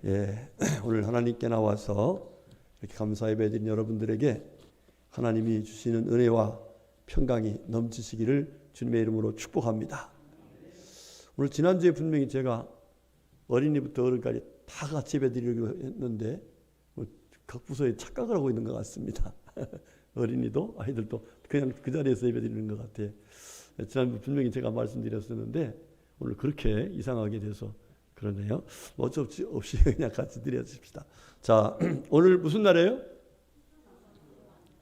예, 오늘 하나님께 나와서 이렇게 감사 예배드린 여러분들에게 하나님이 주시는 은혜와 평강이 넘치시기를 주님의 이름으로 축복합니다. 오늘 지난주에 분명히 제가 어린이부터 어른까지 다 같이 예배드리려고 했는데 각 부서에 착각을 하고 있는 것 같습니다. 어린이도 아이들도 그냥 그 자리에서 예배드리는 것 같아요. 지난주 분명히 제가 말씀드렸었는데 오늘 그렇게 이상하게 돼서 그러네요. 어쩔 수 없이 그냥 같이 드려줍시다. 자, 오늘 무슨 날이에요?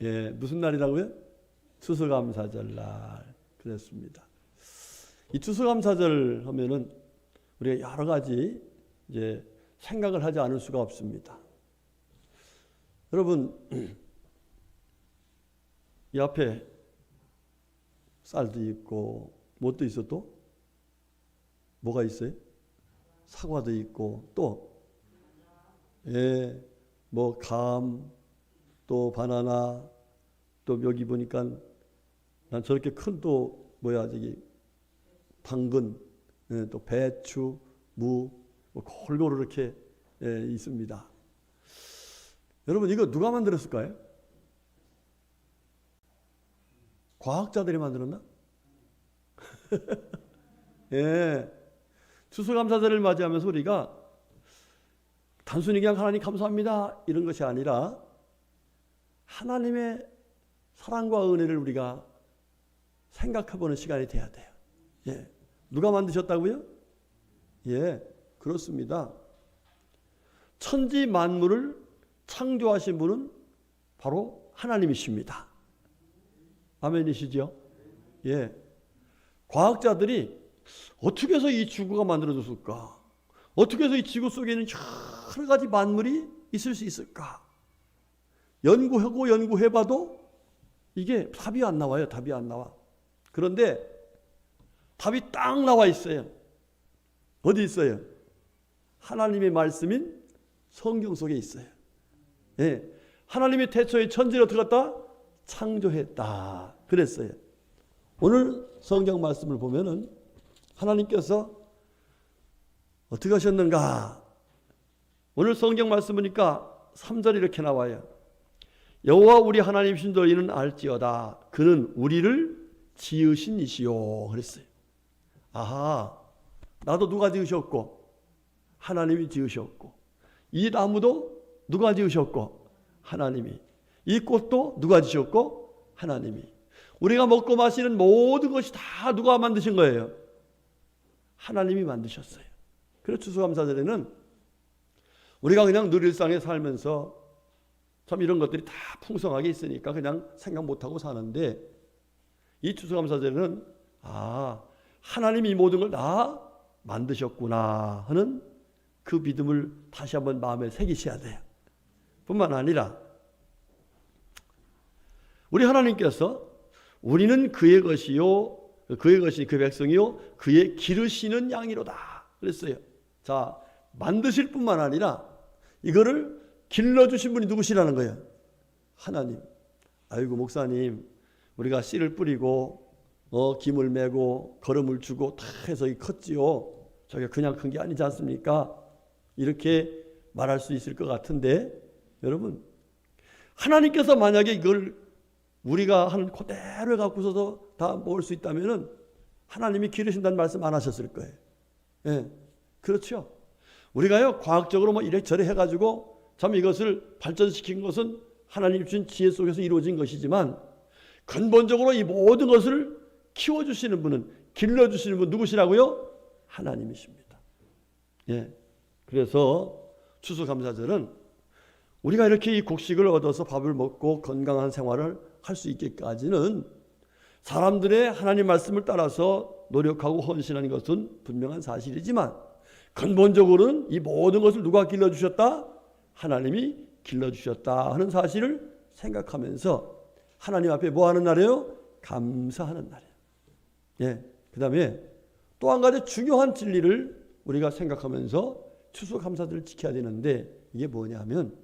예, 무슨 날이라고요? 추수감사절 날. 그랬습니다. 이 추수감사절 하면은 우리가 여러 가지 이제 생각을 하지 않을 수가 없습니다. 여러분, 이 앞에 쌀도 있고 뭣도 있어 또? 뭐가 있어요? 사과도 있고 또 예, 뭐 감, 또 바나나, 또 여기 보니까 난 저렇게 큰 또 뭐야 저기 당근, 예, 또 배추, 무, 뭐 골고루 이렇게 예, 있습니다. 여러분 이거 누가 만들었을까요? 과학자들이 만들었나? 예. 추수감사절을 맞이하면서 우리가 단순히 그냥 하나님 감사합니다 이런 것이 아니라 하나님의 사랑과 은혜를 우리가 생각해보는 시간이 돼야 돼요. 예. 누가 만드셨다고요? 예, 그렇습니다. 천지 만물을 창조하신 분은 바로 하나님이십니다. 아멘이시죠? 예. 과학자들이 어떻게 해서 이 지구가 만들어졌을까? 어떻게 해서 이 지구 속에는 여러 가지 만물이 있을 수 있을까? 연구하고 연구해봐도 이게 답이 안 나와요. 답이 안 나와. 그런데 답이 딱 나와 있어요. 어디 있어요? 하나님의 말씀인 성경 속에 있어요. 예. 하나님의 태초에 천지를 어떻게 했다? 창조했다. 그랬어요. 오늘 성경 말씀을 보면은 하나님께서 어떻게 하셨는가? 오늘 성경 말씀 보니까 3절이 이렇게 나와요. 여호와 우리 하나님이신 줄 이는 알지어다. 그는 우리를 지으신 이시요. 그랬어요. 아하, 나도 누가 지으셨고 하나님이 지으셨고 이 나무도 누가 지으셨고 하나님이, 이 꽃도 누가 지으셨고 하나님이, 우리가 먹고 마시는 모든 것이 다 누가 만드신 거예요? 하나님이 만드셨어요. 그래서 추수감사절에는 우리가 그냥 늘 일상에 살면서 참 이런 것들이 다 풍성하게 있으니까 그냥 생각 못하고 사는데 이 추수감사절에는 하나님이 이 모든 걸 다 만드셨구나 하는 그 믿음을 다시 한번 마음에 새기셔야 돼요. 뿐만 아니라 우리 하나님께서 우리는 그의 것이요 그의 것이 그 백성이요 그의 기르시는 양이로다 그랬어요. 자, 만드실 뿐만 아니라 이거를 길러주신 분이 누구시라는 거예요? 하나님. 아이고 목사님, 우리가 씨를 뿌리고 김을 매고 거름을 주고 다 해서 컸지요. 저게 그냥 큰 게 아니지 않습니까? 이렇게 말할 수 있을 것 같은데 여러분, 하나님께서 만약에 이걸 우리가 하는 그대로 갖고서도 다 먹을 수 있다면은 하나님이 기르신다는 말씀 안 하셨을 거예요. 예, 그렇죠. 우리가요 과학적으로 뭐 이래저래 해가지고 참 이것을 발전시킨 것은 하나님 주신 지혜 속에서 이루어진 것이지만 근본적으로 이 모든 것을 키워주시는 분은, 길러주시는 분 누구시라고요? 하나님이십니다. 예, 그래서 추수감사절은 우리가 이렇게 이 곡식을 얻어서 밥을 먹고 건강한 생활을 할 수 있기까지는 사람들의 하나님 말씀을 따라서 노력하고 헌신하는 것은 분명한 사실이지만 근본적으로는 이 모든 것을 누가 길러주셨다? 하나님이 길러주셨다 하는 사실을 생각하면서 하나님 앞에 뭐 하는 날이에요? 감사하는 날이에요. 예, 그 다음에 또 한 가지 중요한 진리를 우리가 생각하면서 추수감사절을 지켜야 되는데 이게 뭐냐면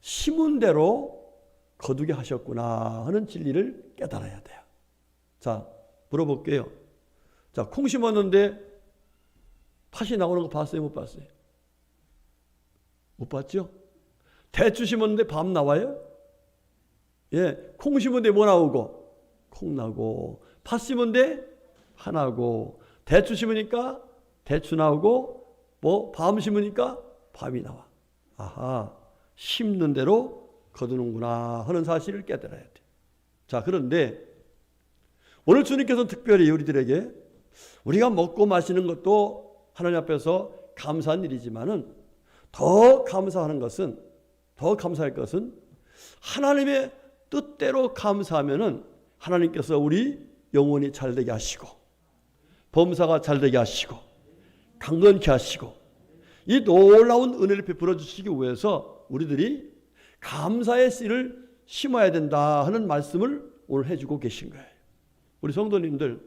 심은 대로 거두게 하셨구나 하는 진리를 깨달아야 돼요. 자, 물어볼게요. 자, 콩 심었는데 팥이 나오는 거 봤어요? 못 봤어요? 못 봤죠? 대추 심었는데 밤 나와요? 예, 콩 심었는데 뭐 나오고? 콩 나고. 팥 심었는데 파 나고. 대추 심으니까 대추 나오고, 뭐 밤 심으니까 밤이 나와. 아하, 심는 대로 거두는구나 하는 사실을 깨달아야 돼. 자, 그런데 오늘 주님께서는 특별히 우리들에게 우리가 먹고 마시는 것도 하나님 앞에서 감사한 일이지만은 더 감사할 것은 하나님의 뜻대로 감사하면은 하나님께서 우리 영혼이 잘되게 하시고, 범사가 잘되게 하시고, 강건케 하시고, 이 놀라운 은혜를 베풀어 주시기 위해서 우리들이 감사의 씨를 심어야 된다 하는 말씀을 오늘 해주고 계신 거예요. 우리 성도님들,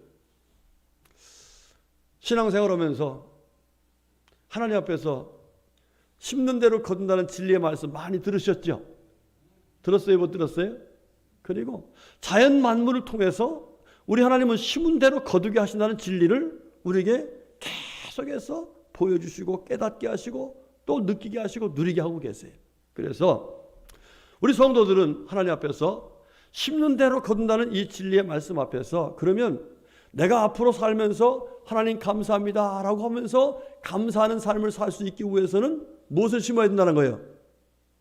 신앙생활하면서 하나님 앞에서 심는 대로 거둔다는 진리의 말씀 많이 들으셨죠? 들었어요? 못 들었어요? 그리고 자연 만물을 통해서 우리 하나님은 심은 대로 거두게 하신다는 진리를 우리에게 계속해서 보여주시고 깨닫게 하시고 또 느끼게 하시고 누리게 하고 계세요. 그래서 우리 성도들은 하나님 앞에서 심는 대로 거둔다는 이 진리의 말씀 앞에서, 그러면 내가 앞으로 살면서 하나님 감사합니다 라고 하면서 감사하는 삶을 살 수 있기 위해서는 무엇을 심어야 된다는 거예요?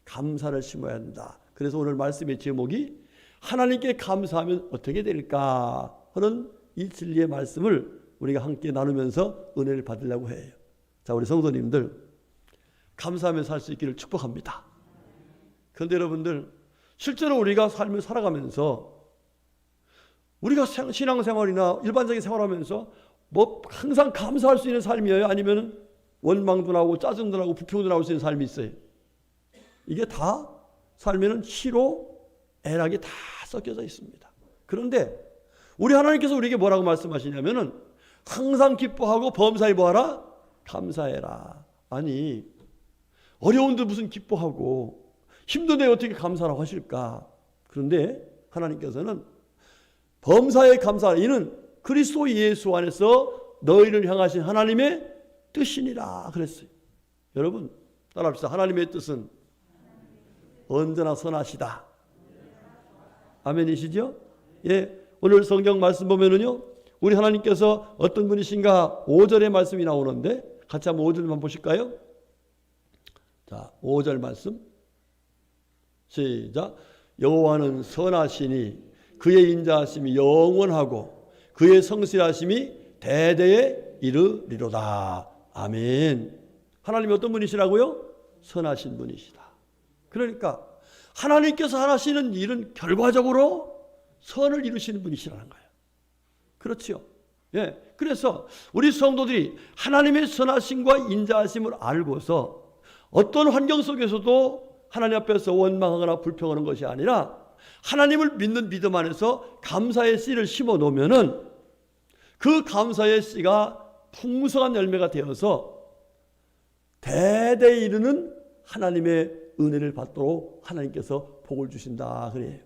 감사를 심어야 한다. 그래서 오늘 말씀의 제목이 하나님께 감사하면 어떻게 될까 하는 이 진리의 말씀을 우리가 함께 나누면서 은혜를 받으려고 해요. 자, 우리 성도님들, 감사하며 살 수 있기를 축복합니다. 그런데 여러분들, 실제로 우리가 삶을 살아가면서 우리가 신앙생활이나 일반적인 생활하면서 뭐 항상 감사할 수 있는 삶이에요? 아니면 원망도 나오고 짜증도 나오고 불평도 나올 수 있는 삶이 있어요? 이게 다 삶에는 희로 애락이 다 섞여져 있습니다. 그런데 우리 하나님께서 우리에게 뭐라고 말씀하시냐면은 항상 기뻐하고 범사에 뭐하라? 감사해라. 아니, 어려운데 무슨 기뻐하고 힘든데 어떻게 감사라고 하실까? 그런데 하나님께서는 범사에 감사하라. 이는 그리스도 예수 안에서 너희를 향하신 하나님의 뜻이니라 그랬어요. 여러분 따라합시다. 하나님의 뜻은 언제나 선하시다. 아멘이시죠? 예, 오늘 성경 말씀 보면은요, 우리 하나님께서 어떤 분이신가 5절의 말씀이 나오는데 같이 한번 5절만 보실까요? 자, 5절 말씀 시작. 여호와는 선하시니 그의 인자하심이 영원하고 그의 성실하심이 대대에 이르리로다. 아멘. 하나님이 어떤 분이시라고요? 선하신 분이시다. 그러니까 하나님께서 하시는 일은 결과적으로 선을 이루시는 분이시라는 거예요. 그렇죠? 예. 그래서 우리 성도들이 하나님의 선하심과 인자하심을 알고서 어떤 환경 속에서도 하나님 앞에서 원망하거나 불평하는 것이 아니라 하나님을 믿는 믿음 안에서 감사의 씨를 심어 놓으면은 그 감사의 씨가 풍성한 열매가 되어서 대대에 이르는 하나님의 은혜를 받도록 하나님께서 복을 주신다 그래요.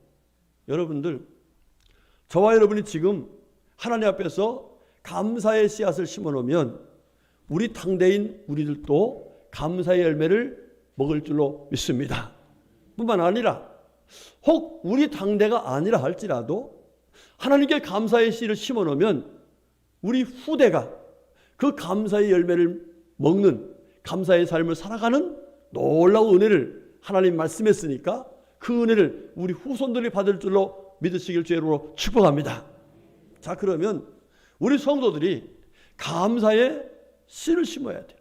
여러분들, 저와 여러분이 지금 하나님 앞에서 감사의 씨앗을 심어 놓으면 우리 당대인 우리들도 감사의 열매를 먹을 줄로 믿습니다. 뿐만 아니라 혹 우리 당대가 아니라 할지라도 하나님께 감사의 씨를 심어 놓으면 우리 후대가 그 감사의 열매를 먹는 감사의 삶을 살아가는 놀라운 은혜를 하나님 말씀했으니까 그 은혜를 우리 후손들이 받을 줄로 믿으시길 주로 축복합니다. 자, 그러면 우리 성도들이 감사의 씨를 심어야 돼요.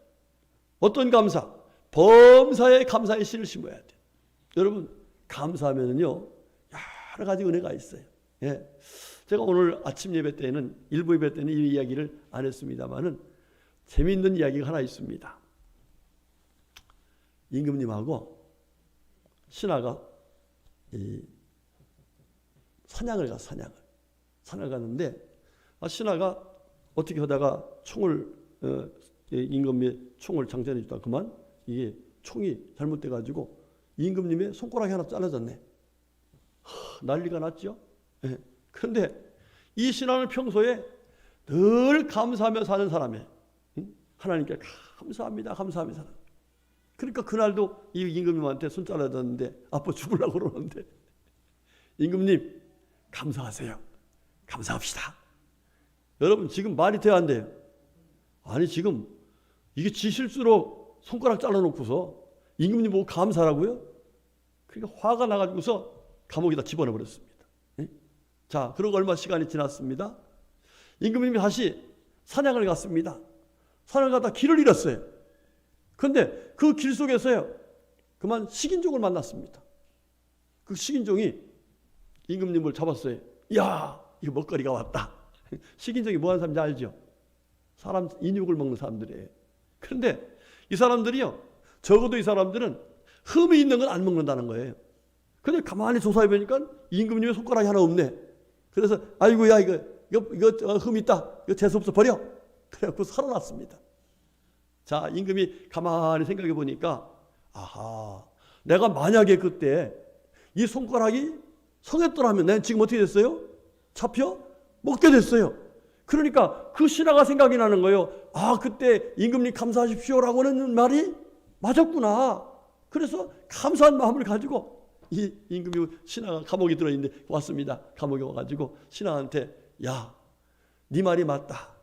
어떤 감사? 범사의 감사의 씨를 심어야 돼요. 여러분, 감사하면요 여러 가지 은혜가 있어요. 예. 제가 오늘 아침 예배 때는 일부 예배 때는 이 이야기를 안 했습니다만은 재미있는 이야기가 하나 있습니다. 임금님하고 신하가 사냥을 갔는데 신하가 어떻게 하다가 총을 임금님의 총을 장전해 주다 그만 이게 총이 잘못돼 가지고 임금님의 손가락이 하나 잘라졌네. 난리가 났죠. 예. 그런데 이 신하는 평소에 늘 감사하며 사는 사람이에요. 하나님께 감사합니다. 감사합니다. 그러니까 그날도 이 임금님한테 손 잘라줬는데 아빠 죽으려고 그러는데 임금님 감사하세요. 감사합시다. 여러분 지금 말이 돼야 안 돼요? 아니 지금 이게 지 실수로 손가락 잘라놓고서 임금님 보고 감사라고요? 그러니까 화가 나가지고서 감옥에다 집어넣어버렸습니다. 자, 그러고 얼마 시간이 지났습니다. 임금님이 다시 사냥을 갔습니다. 사냥을 가다 길을 잃었어요. 그런데 그 길 속에서요, 그만 식인종을 만났습니다. 그 식인종이 임금님을 잡았어요. 이야, 이거 먹거리가 왔다. 식인종이 뭐 하는 사람인지 알죠? 사람 인육을 먹는 사람들이에요. 그런데 이 사람들이요, 적어도 이 사람들은 흠이 있는 건 안 먹는다는 거예요. 근데 가만히 조사해 보니까 임금님의 손가락이 하나 없네. 그래서 아이고 야 이거 흠 있다. 이거 재수 없어 버려. 그래갖고 살아났습니다. 자, 임금이 가만히 생각해 보니까 아하, 내가 만약에 그때 이 손가락이 성했더라면 내가 지금 어떻게 됐어요? 잡혀 먹게 됐어요. 그러니까 그 신하가 생각이 나는 거예요. 아, 그때 임금님 감사하십시오라고 하는 말이 맞았구나. 그래서 감사한 마음을 가지고 이 임금이 신하가 감옥에 들어있는데 왔습니다. 감옥에 와가지고 신하한테 야, 네 말이 맞다.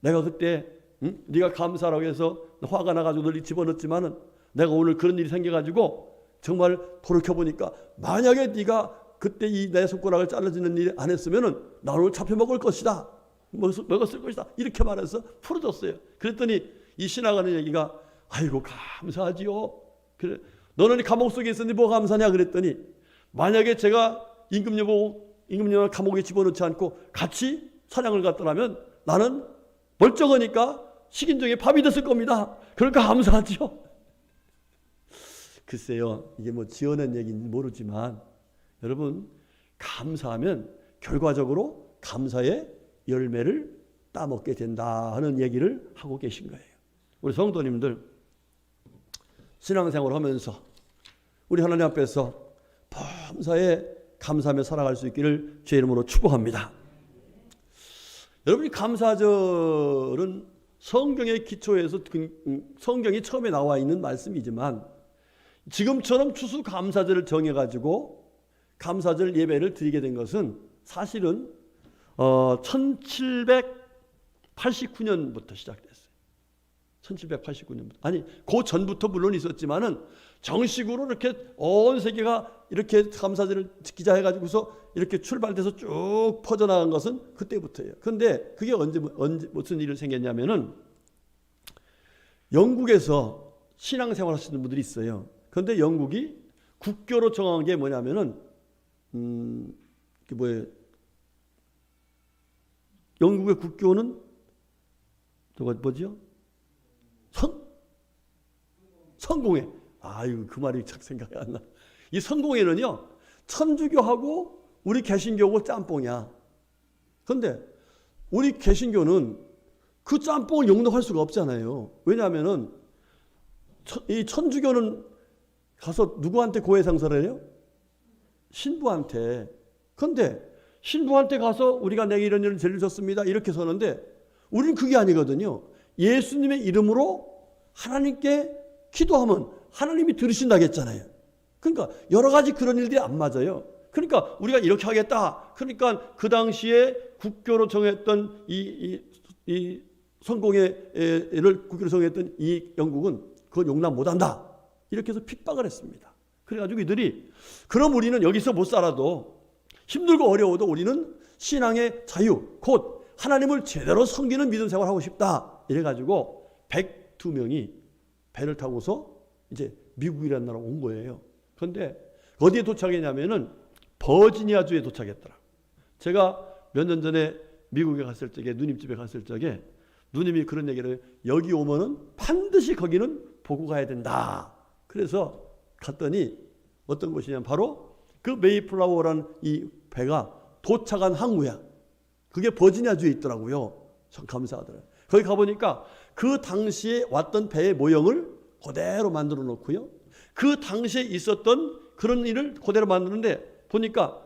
내가 그때 네가 감사라고 해서 화가 나가지고 널 집어넣었지만은 내가 오늘 그런 일이 생겨가지고 정말 돌이켜보니까 만약에 네가 그때 이 내 손가락을 잘라주는 일 안 했으면은 나 오늘 잡혀 먹을 것이다. 먹었을 것이다. 이렇게 말해서 풀어줬어요. 그랬더니 이 신하가 하는 얘기가 아이고 감사하지요. 그래, 너는 감옥 속에 있었는데 뭐가 감사냐 그랬더니 만약에 제가 임금님을 감옥에 집어넣지 않고 같이 사냥을 갔더라면 나는 멀쩡하니까 식인종에 밥이 됐을 겁니다. 그러니까 감사하지요. 글쎄요, 이게 뭐 지어낸 얘기인지 모르지만 여러분 감사하면 결과적으로 감사의 열매를 따먹게 된다 하는 얘기를 하고 계신 거예요. 우리 성도님들 신앙생활을 하면서 우리 하나님 앞에서 범사에 감사하며 살아갈 수 있기를 주의 이름으로 축복합니다. 여러분이 감사절은 성경의 기초에서 성경이 처음에 나와 있는 말씀이지만 지금처럼 추수감사절을 정해가지고 감사절 예배를 드리게 된 것은 사실은 1789년부터 시작됐어요. 1789년부터. 아니, 그 전부터 물론 있었지만은 정식으로 이렇게 온 세계가 이렇게 감사절을 지키자 해가지고서 이렇게 출발돼서 쭉 퍼져나간 것은 그때부터예요. 그런데 그게 언제 무슨 일이 생겼냐면은 영국에서 신앙생활 하시는 분들이 있어요. 그런데 영국이 국교로 정한 게 뭐냐면은 그게 뭐예요? 영국의 국교는 뭐죠? 성공회. 아유, 그 말이 참 생각이 안 나. 이 성공회는요, 천주교하고 우리 개신교하고 짬뽕이야. 그런데 우리 개신교는 그 짬뽕을 용납할 수가 없잖아요. 왜냐하면은 이 천주교는 가서 누구한테 고해상사를 해요? 신부한테. 그런데 신부한테 가서 우리가 내게 이런 일을 죄를 졌습니다. 이렇게 서는데 우리는 그게 아니거든요. 예수님의 이름으로 하나님께 기도하면 하나님이 들으신다겠잖아요. 그러니까 여러 가지 그런 일들이 안 맞아요. 그러니까 우리가 이렇게 하겠다. 그러니까 그 당시에 국교로 정했던 이 성공회를 국교로 정했던 이 영국은 그걸 용납 못한다. 이렇게 해서 핍박을 했습니다. 그래가지고 이들이 그럼 우리는 여기서 못 살아도 힘들고 어려워도 우리는 신앙의 자유, 곧 하나님을 제대로 섬기는 믿음 생활하고 싶다. 이래가지고 102명이 배를 타고서 이제 미국이라는 나라로 온 거예요. 그런데 어디에 도착했냐면은 버지니아주에 도착했더라. 제가 몇 년 전에 미국에 갔을 적에 누님 집에 갔을 적에 누님이 그런 얘기를 해요. 여기 오면은 반드시 거기는 보고 가야 된다. 그래서 갔더니 어떤 곳이냐면 바로 그 메이플라워라는 이 배가 도착한 항구야. 그게 버지니아주에 있더라고요. 참 감사하더라고요. 거기 가보니까 그 당시에 왔던 배의 모형을 그대로 만들어 놓고요. 그 당시에 있었던 그런 일을 그대로 만드는데 보니까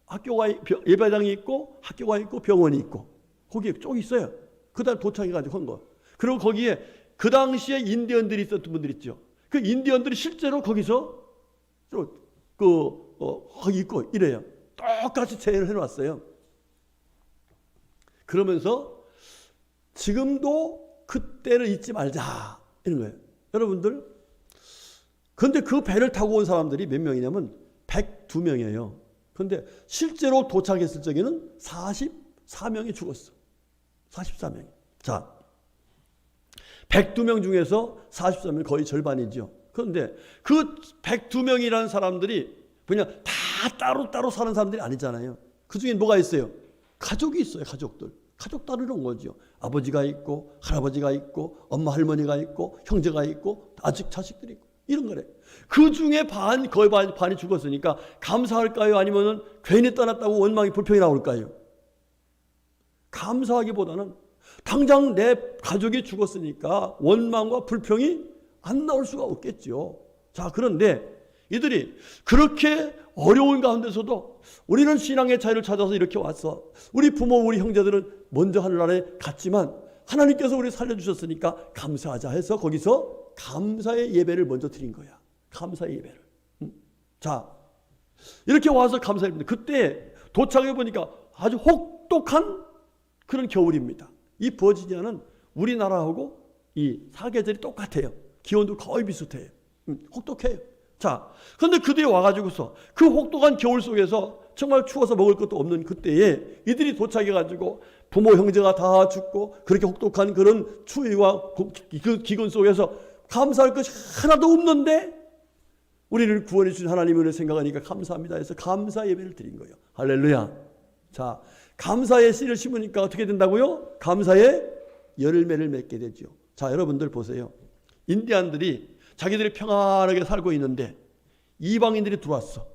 학교가 예배당이 있고 학교가 있고 병원이 있고 거기에 쭉 있어요. 그다음 도착해가지고 한 거. 그리고 거기에 그 당시에 인디언들이 있었던 분들 있죠. 그 인디언들이 실제로 거기서 거기 있고 이래요. 똑같이 재현을 해놨어요. 그러면서 지금도 그때를 잊지 말자 이런 거예요. 여러분들, 그런데 그 배를 타고 온 사람들이 몇 명이냐면 102명이에요. 그런데 실제로 도착했을 적에는 44명이 죽었어. 44명이. 자, 102명 중에서 44명 거의 절반이죠. 그런데 그 102명이라는 사람들이 그냥 다 따로따로 사는 사람들이 아니잖아요. 그 중에 뭐가 있어요? 가족이 있어요. 가족들. 가족 따르는 거죠. 아버지가 있고 할아버지가 있고 엄마 할머니가 있고 형제가 있고 아직 자식들이 있고 이런 거래. 그 중에 거의 반이 죽었으니까 감사할까요? 아니면은 괜히 떠났다고 원망이 불평이 나올까요? 감사하기보다는 당장 내 가족이 죽었으니까 원망과 불평이 안 나올 수가 없겠죠. 자, 그런데 이들이 그렇게 어려운 가운데서도 우리는 신앙의 자유를 찾아서 이렇게 왔어. 우리 부모, 우리 형제들은 먼저 하늘나라에 갔지만 하나님께서 우리 살려주셨으니까 감사하자 해서 거기서 감사의 예배를 먼저 드린 거야. 감사의 예배를. 자, 이렇게 와서 감사합니다. 그때 도착해 보니까 아주 혹독한 그런 겨울입니다. 이 버지니아는 우리나라하고 이 사계절이 똑같아요. 기온도 거의 비슷해요. 혹독해요. 자, 그런데 그 뒤에 와가지고서 그 혹독한 겨울 속에서 정말 추워서 먹을 것도 없는 그때에 이들이 도착해가지고 부모 형제가 다 죽고 그렇게 혹독한 그런 추위와 그 기근 속에서 감사할 것이 하나도 없는데 우리를 구원해 주신 하나님을 생각하니까 감사합니다 해서 감사 예배를 드린 거예요. 할렐루야. 자, 감사의 씨를 심으니까 어떻게 된다고요? 감사의 열매를 맺게 되죠. 자, 여러분들 보세요. 인디안들이 자기들이 평안하게 살고 있는데 이방인들이 들어왔어.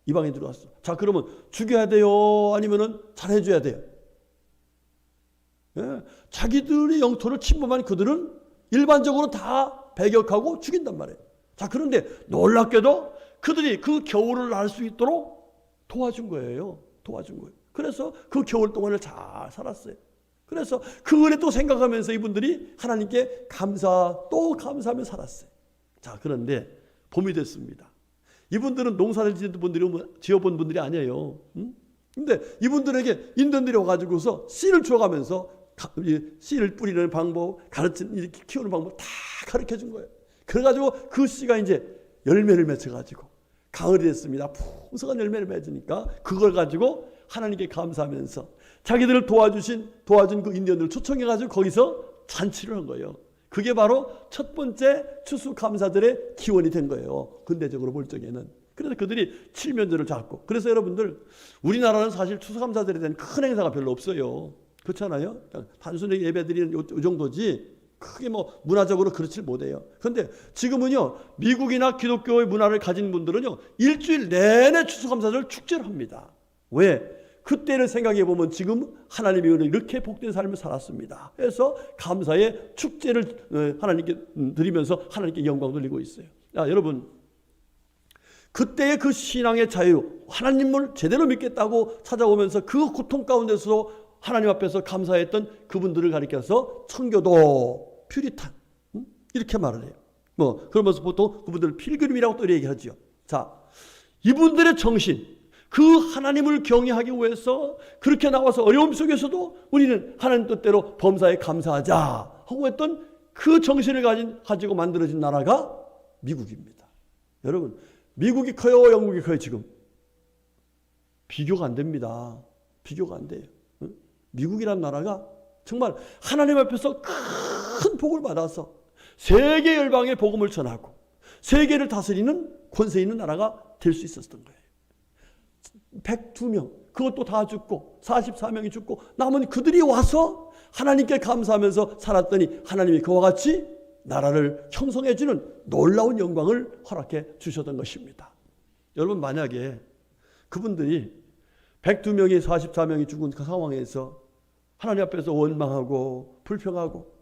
이방인이 들어왔어. 자, 그러면 죽여야 돼요? 아니면은 잘해줘야 돼요? 예, 자기들의 영토를 침범한 그들은 일반적으로 다 배격하고 죽인단 말이에요. 자, 그런데 놀랍게도 그들이 그 겨울을 날 수 있도록 도와준 거예요. 도와준 거예요. 그래서 그 겨울 동안을 잘 살았어요. 그래서 그 은혜 또 생각하면서 이분들이 하나님께 또 감사하며 살았어요. 자, 그런데 봄이 됐습니다. 이분들은 농사를 지어본 분들이 아니에요. 근데 이분들에게 인디언들이 와가지고서 씨를 주어가면서 씨를 뿌리는 방법, 이렇게 키우는 방법 다 가르쳐 준 거예요. 그래가지고 그 씨가 이제 열매를 맺혀가지고 가을이 됐습니다. 풍성한 열매를 맺으니까 그걸 가지고 하나님께 감사하면서 자기들을 도와준 그 인디언들을 초청해가지고 거기서 잔치를 한 거예요. 그게 바로 첫 번째 추수감사절의 기원이 된 거예요. 근대적으로 볼 적에는. 그래서 그들이 칠면조를 잡고. 그래서 여러분들, 우리나라는 사실 추수감사절에 대한 큰 행사가 별로 없어요. 그렇잖아요. 단순히 예배드리는 이 정도지 크게 문화적으로 그렇지 못해요. 그런데 지금은요, 미국이나 기독교의 문화를 가진 분들은요, 일주일 내내 추수감사절 축제를 합니다. 왜? 그때를 생각해 보면 지금 하나님이 이렇게 복된 삶을 살았습니다. 그래서 감사의 축제를 하나님께 드리면서 하나님께 영광 돌리고 있어요. 야, 여러분, 그때의 그 신앙의 자유, 하나님을 제대로 믿겠다고 찾아오면서 그 고통 가운데서 하나님 앞에서 감사했던 그분들을 가리켜서 청교도, 퓨리탄 이렇게 말을 해요. 그러면서 보통 그분들을 필그림이라고 또 얘기하죠. 자, 이분들의 정신, 그 하나님을 경외하기 위해서 그렇게 나와서 어려움 속에서도 우리는 하나님 뜻대로 범사에 감사하자 하고 했던 그 정신을 가지고 만들어진 나라가 미국입니다. 여러분, 미국이 커요? 영국이 커요? 지금? 비교가 안 됩니다. 비교가 안 돼요. 미국이란 나라가 정말 하나님 앞에서 큰 복을 받아서 세계 열방에 복음을 전하고 세계를 다스리는 권세 있는 나라가 될 수 있었던 거예요. 102명, 그것도 다 죽고 44명이 죽고 남은 그들이 와서 하나님께 감사하면서 살았더니 하나님이 그와 같이 나라를 형성해 주는 놀라운 영광을 허락해 주셨던 것입니다. 여러분, 만약에 그분들이 102명이 44명이 죽은 그 상황에서 하나님 앞에서 원망하고 불평하고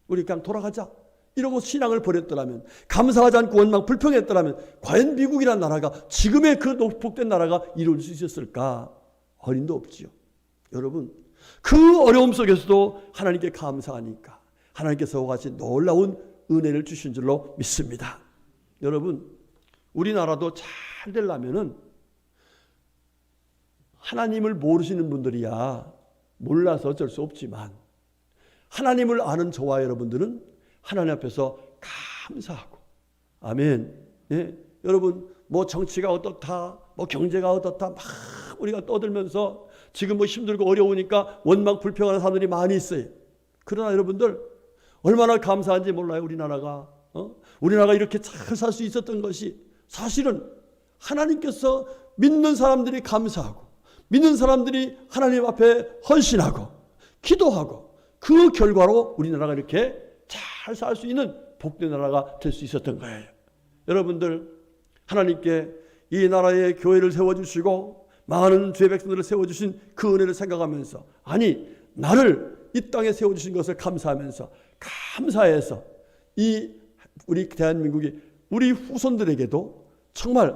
우리 그냥 돌아가자 이러고 신앙을 버렸더라면, 감사하지 않고 원망 불평했더라면 과연 미국이란 나라가 지금의 그 복된 나라가 이룰 수 있었을까? 어림도 없지요. 여러분, 그 어려움 속에서도 하나님께 감사하니까 하나님께서 같이 놀라운 은혜를 주신 줄로 믿습니다. 여러분, 우리나라도 잘 되려면은 하나님을 모르시는 분들이야 몰라서 어쩔 수 없지만, 하나님을 아는 저와 여러분들은 하나님 앞에서 감사하고, 아멘. 예? 여러분, 뭐 정치가 어떻다, 뭐 경제가 어떻다, 막 우리가 떠들면서 지금 뭐 힘들고 어려우니까 원망 불평하는 사람들이 많이 있어요. 그러나 여러분들 얼마나 감사한지 몰라요. 우리나라가 우리나라가 이렇게 잘 살 수 있었던 것이 사실은 하나님께서 믿는 사람들이 감사하고, 믿는 사람들이 하나님 앞에 헌신하고 기도하고, 그 결과로 우리나라가 이렇게 잘 살 수 있는 복된 나라가 될 수 있었던 거예요. 여러분들, 하나님께 이 나라에 교회를 세워주시고 많은 주의 백성들을 세워주신 그 은혜를 생각하면서, 아니 나를 이 땅에 세워주신 것을 감사하면서, 감사해서 이 우리 대한민국이 우리 후손들에게도 정말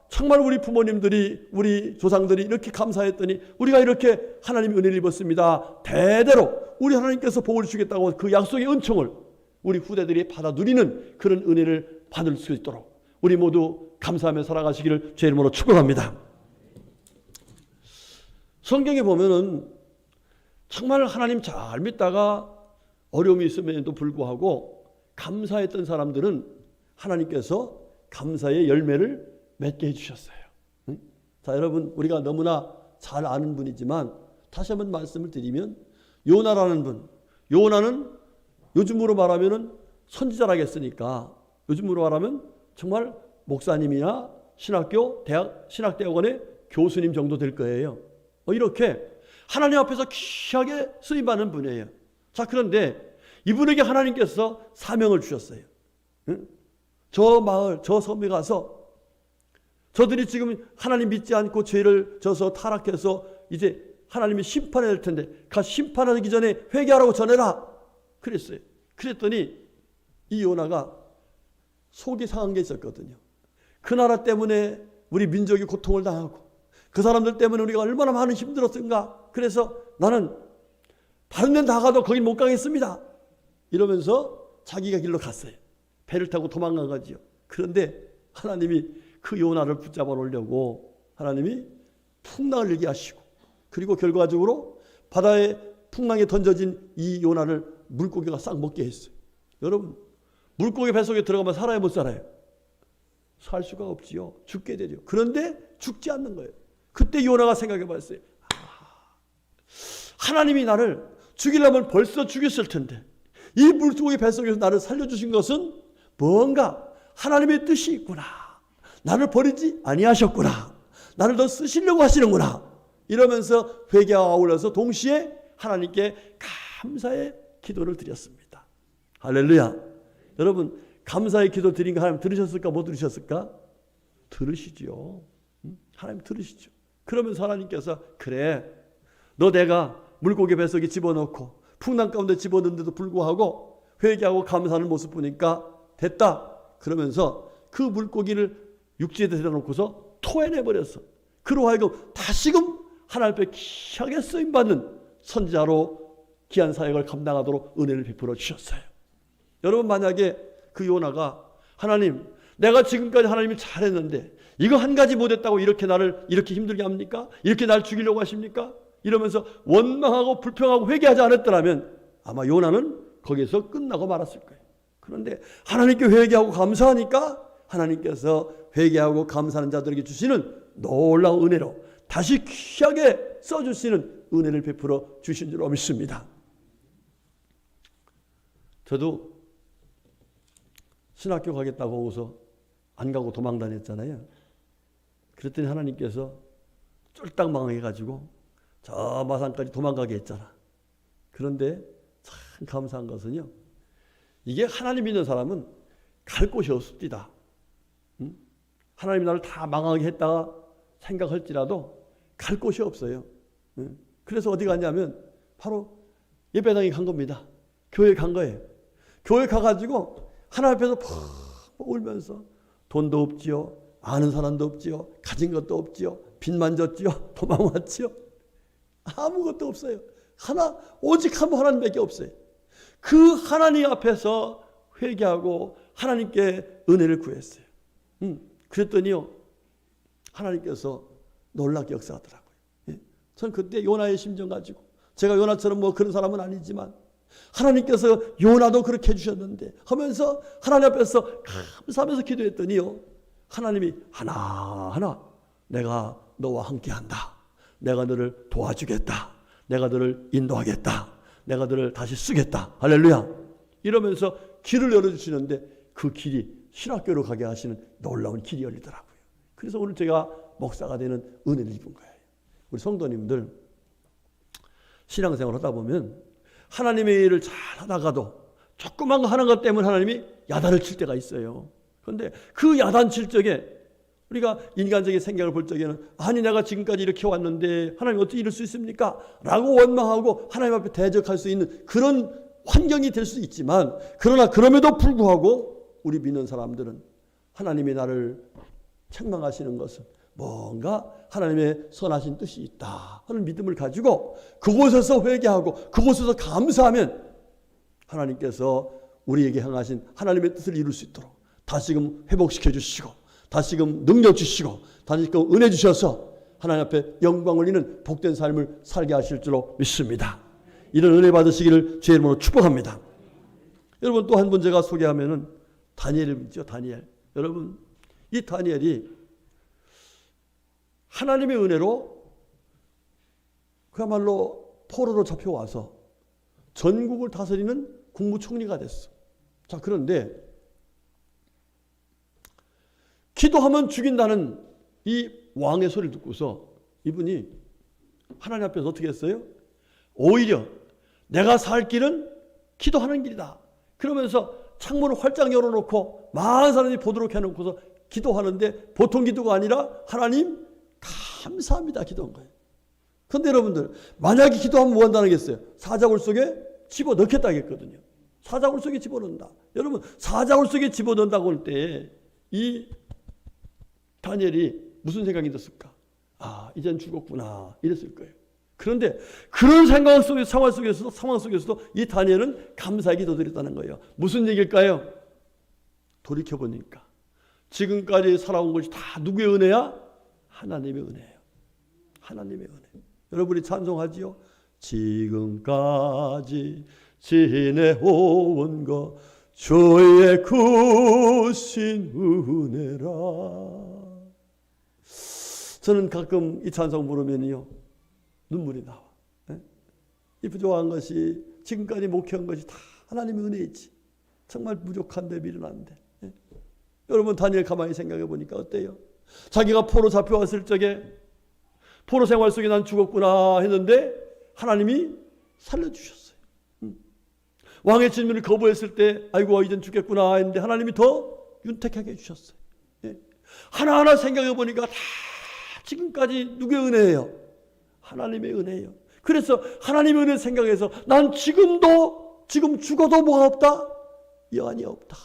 정말 우리 부모님들이, 우리 조상들이 이렇게 감사했더니 우리가 이렇게 하나님의 은혜를 입었습니다, 대대로 우리 하나님께서 복을 주겠다고 그 약속의 은총을 우리 후대들이 받아 누리는 그런 은혜를 받을 수 있도록 우리 모두 감사하며 살아가시기를 주의 이름으로 축원합니다. 성경에 보면은 정말 하나님 잘 믿다가 어려움이 있음에도 불구하고 감사했던 사람들은 하나님께서 감사의 열매를 맺게 해주셨어요. 자, 여러분, 우리가 너무나 잘 아는 분이지만 다시 한번 말씀을 드리면, 요나라는 분, 요나는 요즘으로 말하면 선지자라겠으니까 요즘으로 말하면 정말 목사님이나 신학대학원의 교수님 정도 될 거예요. 이렇게 하나님 앞에서 귀하게 쓰임받는 분이에요. 자, 그런데 이분에게 하나님께서 사명을 주셨어요. 저 마을, 저 섬에 가서 저들이 지금 하나님 믿지 않고 죄를 져서 타락해서 이제 하나님이 심판해야 될 텐데 가서 심판하기 전에 회개하라고 전해라 그랬어요. 그랬더니 이 요나가 속이 상한 게 있었거든요. 그 나라 때문에 우리 민족이 고통을 당하고 그 사람들 때문에 우리가 얼마나 많은 힘들었던가. 그래서 나는 다른 데는 다 가도 거긴 못 가겠습니다 이러면서 자기가 길로 갔어요. 배를 타고 도망간 거지요. 그런데 하나님이 그 요나를 붙잡아 놓으려고 하나님이 풍랑을 일게 하시고, 그리고 결과적으로 바다에 풍랑에 던져진 이 요나를 물고기가 싹 먹게 했어요. 여러분, 물고기 뱃속에 들어가면 살아요, 못 살아요? 살 수가 없지요. 죽게 되죠. 그런데 죽지 않는 거예요. 그때 요나가 생각해 봤어요. 하나님이 나를 죽이려면 벌써 죽였을 텐데 이 물고기 뱃속에서 나를 살려주신 것은 뭔가 하나님의 뜻이 있구나. 나를 버리지 아니하셨구나. 나를 더 쓰시려고 하시는구나. 이러면서 회개와 아울러서 동시에 하나님께 감사의 기도를 드렸습니다. 할렐루야. 여러분, 감사의 기도 드린 거 하나님 들으셨을까 못 들으셨을까? 들으시죠. 하나님 들으시죠. 그러면서 하나님께서 그래, 너 내가 물고기 뱃속에 집어넣고 풍랑 가운데 집어넣는데도 불구하고 회개하고 감사하는 모습 보니까 됐다. 그러면서 그 물고기를 육지에 데려다 놓고서 토해내버렸어. 그로 하여금 다시금 하나님 앞에 귀하게 쓰임받는 선지자로 귀한 사역을 감당하도록 은혜를 베풀어 주셨어요. 여러분, 만약에 그 요나가 하나님, 내가 지금까지 하나님이 잘했는데 이거 한 가지 못했다고 이렇게 나를 이렇게 힘들게 합니까? 이렇게 날 죽이려고 하십니까? 이러면서 원망하고 불평하고 회개하지 않았더라면 아마 요나는 거기서 끝나고 말았을 거예요. 그런데 하나님께 회개하고 감사하니까 하나님께서 회개하고 감사하는 자들에게 주시는 놀라운 은혜로 다시 귀하게 써주시는 은혜를 베풀어 주신 줄로 믿습니다. 저도 신학교 가겠다고 하고서 안 가고 도망 다녔잖아요. 그랬더니 하나님께서 쫄딱 망해가지고 저 마산까지 도망가게 했잖아. 그런데 참 감사한 것은요, 이게 하나님 믿는 사람은 갈 곳이 없습니다. 하나님이 나를 다 망하게 했다가 생각할지라도 갈 곳이 없어요. 그래서 어디 갔냐면 바로 예배당에 간 겁니다. 교회 간 거예요. 교회 가가지고 하나님 앞에서 푹 울면서 돈도 없지요, 아는 사람도 없지요, 가진 것도 없지요, 빚만 졌지요, 도망왔지요, 아무것도 없어요. 오직 한 분 하나님밖에 없어요. 그 하나님 앞에서 회개하고 하나님께 은혜를 구했어요. 그랬더니요, 하나님께서 놀랍게 역사하더라고요. 예. 전 그때 요나의 심정 가지고, 제가 요나처럼 뭐 그런 사람은 아니지만 하나님께서 요나도 그렇게 해주셨는데 하면서 하나님 앞에서 감사하면서 기도했더니요, 하나님이 하나하나 내가 너와 함께한다. 내가 너를 도와주겠다. 내가 너를 인도하겠다. 내가 너를 다시 쓰겠다. 할렐루야. 이러면서 길을 열어주시는데 그 길이 신학교로 가게 하시는 놀라운 길이 열리더라고요. 그래서 오늘 제가 목사가 되는 은혜를 입은 거예요. 우리 성도님들, 신앙생활 하다 보면 하나님의 일을 잘 하다가도 조그만 거 하는 것 때문에 하나님이 야단을 칠 때가 있어요. 그런데 그 야단 칠 적에 우리가 인간적인 생각을 볼 적에는 아니 내가 지금까지 이렇게 왔는데 하나님 어떻게 이럴 수 있습니까? 라고 원망하고 하나님 앞에 대적할 수 있는 그런 환경이 될 수 있지만, 그러나 그럼에도 불구하고 우리 믿는 사람들은 하나님이 나를 책망하시는 것은 뭔가 하나님의 선하신 뜻이 있다 하는 믿음을 가지고 그곳에서 회개하고 그곳에서 감사하면 하나님께서 우리에게 향하신 하나님의 뜻을 이룰 수 있도록 다시금 회복시켜 주시고 다시금 능력 주시고 다시금 은혜 주셔서 하나님 앞에 영광 올리는 복된 삶을 살게 하실 줄로 믿습니다. 이런 은혜 받으시기를 주의 이름으로 축복합니다. 여러분, 또 한 분 제가 소개하면은 다니엘을 믿죠. 다니엘. 여러분, 이 다니엘이 하나님의 은혜로 그야말로 포로로 잡혀와서 전국을 다스리는 국무총리가 됐어. 자, 그런데 기도하면 죽인다는 이 왕의 소리를 듣고서 이분이 하나님 앞에서 어떻게 했어요? 오히려 내가 살 길은 기도하는 길이다. 그러면서 창문을 활짝 열어놓고 많은 사람들이 보도록 해놓고서 기도하는데 보통 기도가 아니라 하나님 감사합니다 기도한 거예요. 그런데 여러분들, 만약에 기도하면 뭐 한다는 게 있어요? 사자굴 속에 집어넣겠다 했거든요. 사자굴 속에 집어넣는다. 여러분, 사자굴 속에 집어넣는다고 할 때 이 다니엘이 무슨 생각이 들었을까? 아, 이젠 죽었구나 이랬을 거예요. 그런데 그런 상황 속에서도 이 다니엘은 감사의 기도드렸다는 거예요. 무슨 얘기일까요? 돌이켜보니까 지금까지 살아온 것이 다 누구의 은혜야? 하나님의 은혜예요. 하나님의 은혜. 여러분이 찬송하지요? 지금까지 지내온 것 주의 크신 은혜라. 저는 가끔 이 찬송 부르면요 눈물이 나와. 이 부족한 것이, 지금까지 목회한 것이 다 하나님의 은혜이지. 정말 부족한데 미련한데. 여러분, 다니엘 가만히 생각해 보니까 어때요? 자기가 포로 잡혀왔을 적에 포로 생활 속에 난 죽었구나 했는데 하나님이 살려주셨어요. 왕의 질문을 거부했을 때 아이고 이젠 죽겠구나 했는데 하나님이 더 윤택하게 해주셨어요. 하나하나 생각해 보니까 다 지금까지 누구의 은혜예요? 하나님의 은혜예요. 그래서 하나님의 은혜 생각해서 난 지금 죽어도 뭐가 없다? 여한이 없다.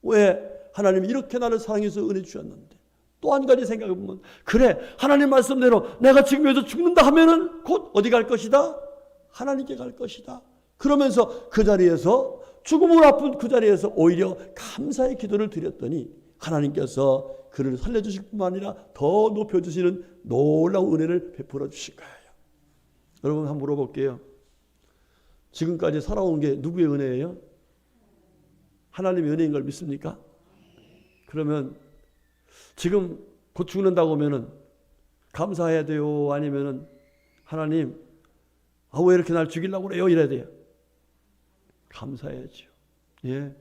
왜? 하나님이 이렇게 나를 사랑해서 은혜 주셨는데. 또 한 가지 생각해 보면, 그래, 하나님 말씀대로 내가 지금 여기서 죽는다 하면은 곧 어디 갈 것이다? 하나님께 갈 것이다. 그러면서 그 자리에서, 죽음을 앞둔 그 자리에서 오히려 감사의 기도를 드렸더니 하나님께서 그를 살려주실 뿐만 아니라 더 높여주시는 놀라운 은혜를 베풀어 주신 거예요. 여러분, 한번 물어볼게요. 지금까지 살아온 게 누구의 은혜예요? 하나님의 은혜인 걸 믿습니까? 그러면 지금 곧 죽는다고 하면은 감사해야 돼요? 아니면은 하나님, 왜 이렇게 날 죽이려고 그래요? 이래야 돼요. 감사해야죠. 예.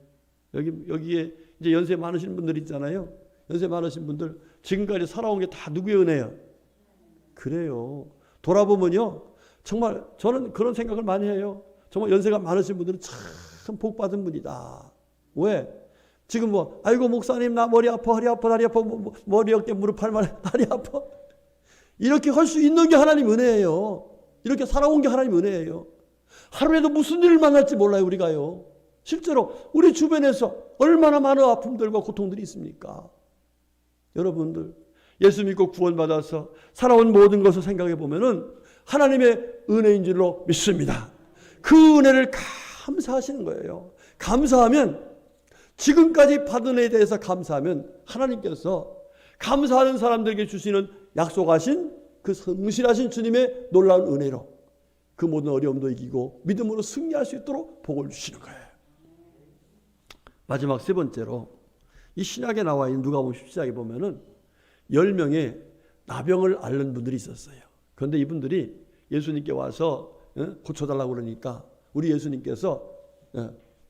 여기에 이제 연세 많으신 분들 있잖아요. 연세 많으신 분들, 지금까지 살아온 게 다 누구의 은혜예요? 그래요. 돌아보면요, 정말 저는 그런 생각을 많이 해요. 정말 연세가 많으신 분들은 참 복받은 분이다. 왜? 지금 아이고 목사님 나 머리 아파, 허리 아파, 다리 아파, 머리 어깨 무릎 팔만 다리 아파. 이렇게 할 수 있는 게 하나님 은혜예요. 이렇게 살아온 게 하나님 은혜예요. 하루에도 무슨 일을 만날지 몰라요, 우리가요. 실제로 우리 주변에서 얼마나 많은 아픔들과 고통들이 있습니까? 여러분들, 예수 믿고 구원받아서 살아온 모든 것을 생각해 보면은 하나님의 은혜인 줄로 믿습니다. 그 은혜를 감사하시는 거예요. 감사하면, 지금까지 받은 애에 대해서 감사하면 하나님께서 감사하는 사람들에게 주시는 약속하신 그 성실하신 주님의 놀라운 은혜로 그 모든 어려움도 이기고 믿음으로 승리할 수 있도록 복을 주시는 거예요. 마지막 세 번째로, 이 신약에 나와 있는 누가복음 17장에 보면은 10명의 나병을 앓는 분들이 있었어요. 그런데 이분들이 예수님께 와서 고쳐달라고 그러니까 우리 예수님께서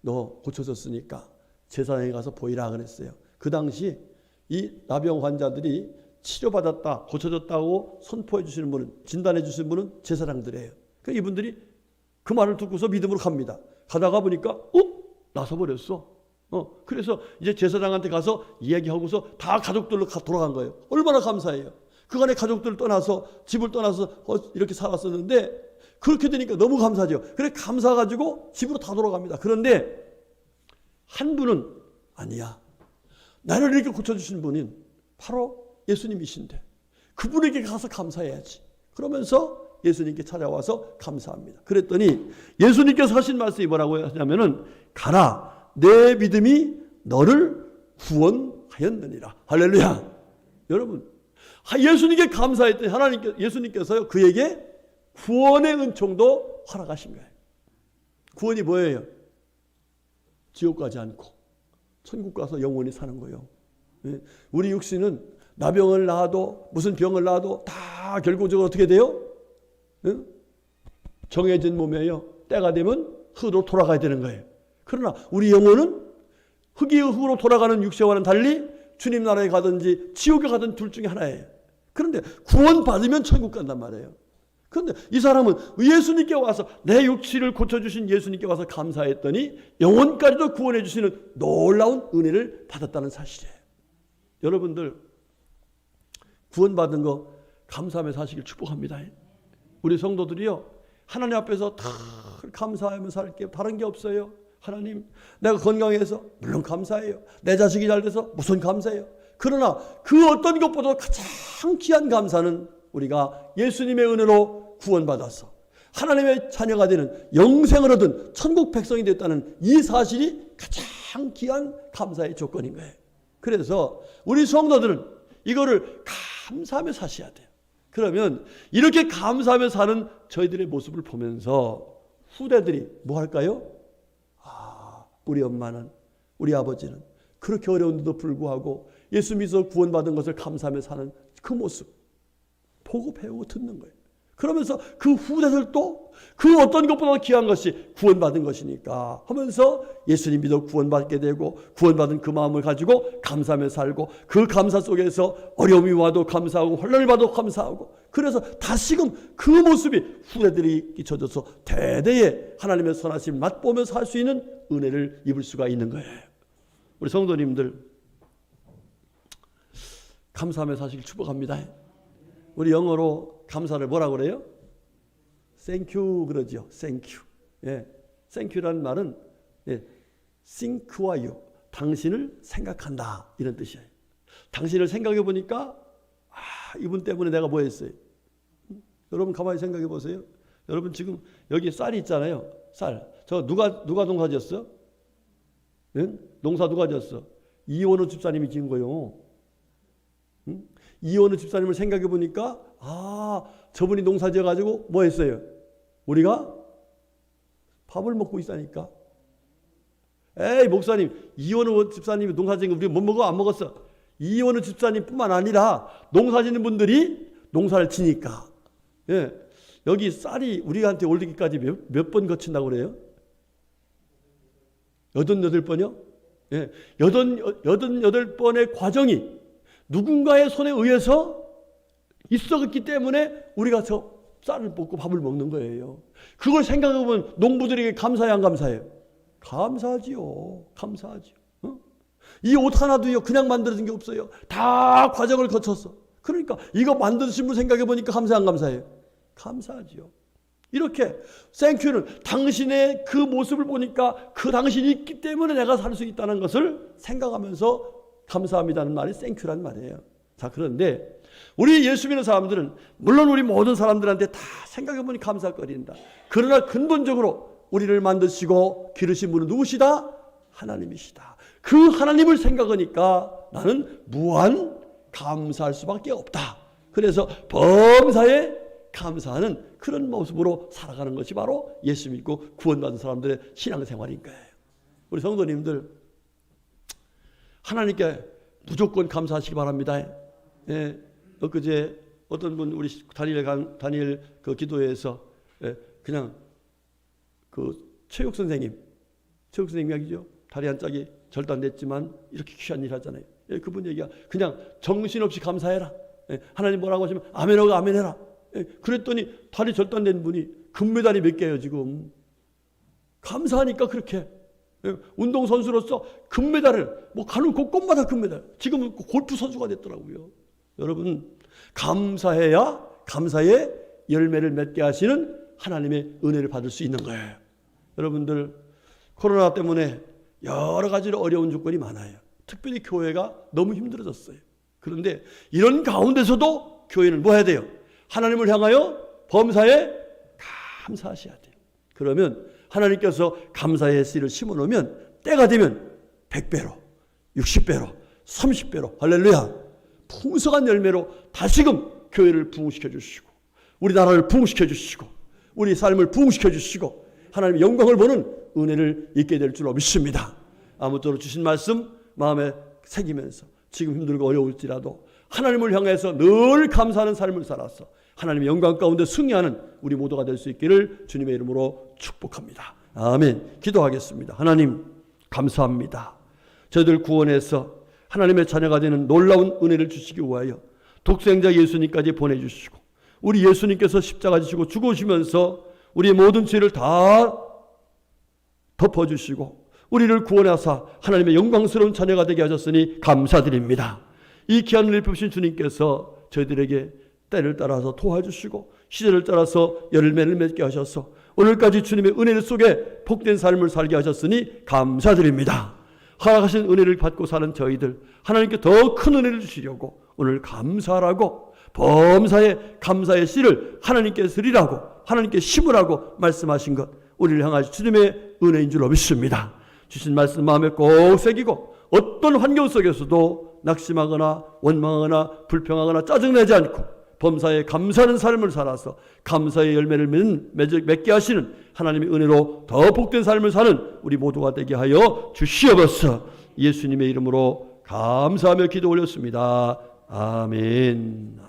너 고쳐졌으니까 제사장에 가서 보이라 그랬어요. 그 당시 이 나병 환자들이 치료받았다, 고쳐졌다고 선포해 주시는 분은, 진단해 주시는 분은 제사장들이에요. 그러니까 이분들이 그 말을 듣고서 믿음으로 갑니다. 가다가 보니까 나서 버렸어. 그래서 이제 제사장한테 가서 이야기하고서 다 가족들로 돌아간 거예요. 얼마나 감사해요. 그간의 가족들을 떠나서, 집을 떠나서 이렇게 살았었는데 그렇게 되니까 너무 감사하죠. 그래 감사가지고 집으로 다 돌아갑니다. 그런데 한 분은 아니야, 나를 이렇게 고쳐주신 분은 바로 예수님이신데 그분에게 가서 감사해야지. 그러면서 예수님께 찾아와서 감사합니다. 그랬더니 예수님께서 하신 말씀이 뭐라고 하냐면은, 가라, 내 믿음이 너를 구원하였느니라. 할렐루야. 여러분, 예수님께 감사했더니 예수님께서요 그에게 구원의 은총도 허락하신 거예요. 구원이 뭐예요? 지옥 가지 않고 천국 가서 영원히 사는 거예요. 우리 육신은 나병을 낳아도, 무슨 병을 낳아도 다 결국적으로 어떻게 돼요? 정해진 몸이에요. 때가 되면 흙으로 돌아가야 되는 거예요. 그러나 우리 영혼은 흙으로 돌아가는 육체와는 달리 주님 나라에 가든지 지옥에 가든 둘 중에 하나예요. 그런데 구원 받으면 천국 간단 말이에요. 그런데 이 사람은 예수님께 와서, 내 육체를 고쳐주신 예수님께 와서 감사했더니 영혼까지도 구원해 주시는 놀라운 은혜를 받았다는 사실이에요. 여러분들 구원받은 거 감사하며 사시길 축복합니다. 우리 성도들이요 하나님 앞에서 다 감사하며 살게요. 다른 게 없어요. 하나님, 내가 건강해서 물론 감사해요. 내 자식이 잘 돼서 무슨 감사해요. 그러나 그 어떤 것보다 가장 귀한 감사는 우리가 예수님의 은혜로 구원받아서 하나님의 자녀가 되는, 영생을 얻은 천국 백성이 됐다는 이 사실이 가장 귀한 감사의 조건인 거예요. 그래서 우리 성도들은 이거를 감사하며 사셔야 돼요. 그러면 이렇게 감사하며 사는 저희들의 모습을 보면서 후대들이 뭐 할까요? 우리 엄마는, 우리 아버지는 그렇게 어려운데도 불구하고 예수 믿어서 구원받은 것을 감사하며 사는 그 모습 보고 배우고 듣는 거예요. 그러면서 그 후대들도 그 어떤 것보다 귀한 것이 구원받은 것이니까 하면서 예수님 믿어 구원받게 되고, 구원받은 그 마음을 가지고 감사하며 살고, 그 감사 속에서 어려움이 와도 감사하고 환난을 봐도 감사하고, 그래서 다시금 그 모습이 후대들이 끼쳐져서 대대에 하나님의 선하심을 맛보며 살 수 있는 은혜를 입을 수가 있는 거예요. 우리 성도님들 감사하며 사시길 축복합니다. 우리 영어로 감사를 뭐라고 그래요? Thank you 그러죠. Thank you. 예, Thank you라는 말은 think와 you, 당신을 생각한다 이런 뜻이에요. 당신을 생각해 보니까 이분 때문에 내가 뭐 했어요? 여러분 가만히 생각해 보세요. 여러분 지금 여기 쌀이 있잖아요. 쌀. 저 누가 농사 지었어? 응? 농사 누가 지었어? 이원우 집사님이 지은 거요. 응? 이원우 집사님을 생각해 보니까 저분이 농사 지어가지고 뭐 했어요? 우리가 밥을 먹고 있다니까. 에이 목사님, 이원우 집사님이 농사 지은 거 우리가 못 먹어? 안 먹었어? 이원우 집사님뿐만 아니라 농사 짓는 분들이 농사를 지니까. 예. 여기 쌀이 우리한테 올리기까지 몇 번 거친다고 그래요? 88번이요? 예. 88번의 과정이 누군가의 손에 의해서 있었기 때문에 우리가 저 쌀을 먹고 밥을 먹는 거예요. 그걸 생각해보면 농부들에게 감사해 안 감사해요? 감사하지요. 감사하지요. 이 옷 하나도요 그냥 만들어진 게 없어요. 다 과정을 거쳐서. 그러니까 이거 만드신 분 생각해보니까 감사해 안 감사해요? 감사하지요. 이렇게 땡큐는 당신의 그 모습을 보니까 그 당신이 있기 때문에 내가 살 수 있다는 것을 생각하면서 감사합니다는 말이 땡큐라는 말이에요. 자, 그런데 우리 예수 믿는 사람들은 물론 우리 모든 사람들한테 다 생각해보니 감사거리다. 그러나 근본적으로 우리를 만드시고 기르신 분은 누구시다? 하나님이시다. 그 하나님을 생각하니까 나는 무한 감사할 수밖에 없다. 그래서 범사에 감사하는 그런 모습으로 살아가는 것이 바로 예수 믿고 구원받은 사람들의 신앙생활인 거예요. 우리 성도님들 하나님께 무조건 감사하시기 바랍니다. 예, 엊그제 어떤 분 우리 다니엘 그 기도회에서 그냥 그 체육 선생님 이야기죠. 다리 한 짝이 절단됐지만 이렇게 귀한 일 하잖아요. 그분 얘기가 그냥 정신없이 감사해라. 하나님 뭐라고 하시면 아멘하고 아멘해라. 그랬더니 다리 절단된 분이 금메달이 몇 개예요 지금. 감사하니까 그렇게. 운동선수로서 금메달을 가는 곳곳마다 금메달. 지금은 골프 선수가 됐더라고요. 여러분 감사해야 감사의 열매를 맺게 하시는 하나님의 은혜를 받을 수 있는 거예요. 여러분들 코로나 때문에 여러 가지로 어려운 조건이 많아요. 특별히 교회가 너무 힘들어졌어요. 그런데 이런 가운데서도 교회는 뭐 해야 돼요? 하나님을 향하여 범사에 감사하셔야 돼요. 그러면 하나님께서 감사의 씨를 심어놓으면 때가 되면 100배로 60배로 30배로 할렐루야 풍성한 열매로 다시금 교회를 부흥시켜 주시고 우리나라를 부흥시켜 주시고 우리 삶을 부흥시켜 주시고 하나님의 영광을 보는 은혜를 잊게 될 줄로 믿습니다. 아무쪼록 주신 말씀 마음에 새기면서 지금 힘들고 어려울지라도 하나님을 향해서 늘 감사하는 삶을 살아서 하나님의 영광 가운데 승리하는 우리 모두가 될 수 있기를 주님의 이름으로 축복합니다. 아멘. 기도하겠습니다. 하나님 감사합니다. 저희들 구원해서 하나님의 자녀가 되는 놀라운 은혜를 주시기 위하여 독생자 예수님까지 보내주시고 우리 예수님께서 십자가 지시고 죽으시면서 우리의 모든 죄를 다 덮어주시고 우리를 구원하사 하나님의 영광스러운 자녀가 되게 하셨으니 감사드립니다. 이 귀한 은혜를 베푸신 주님께서 저희들에게 때를 따라서 도와주시고 시절을 따라서 열매를 맺게 하셔서 오늘까지 주님의 은혜 속에 복된 삶을 살게 하셨으니 감사드립니다. 허락하신 은혜를 받고 사는 저희들 하나님께 더 큰 은혜를 주시려고 오늘 감사하라고 범사에 감사의 씨를 하나님께 드리라고 하나님께 심으라고 말씀하신 것 우리를 향하신 주님의 은혜인 줄로 믿습니다. 주신 말씀 마음에 꼭 새기고 어떤 환경 속에서도 낙심하거나 원망하거나 불평하거나 짜증내지 않고 범사에 감사하는 삶을 살아서 감사의 열매를 맺게 하시는 하나님의 은혜로 더 복된 삶을 사는 우리 모두가 되게 하여 주시옵소서. 예수님의 이름으로 감사하며 기도 올렸습니다. 아멘.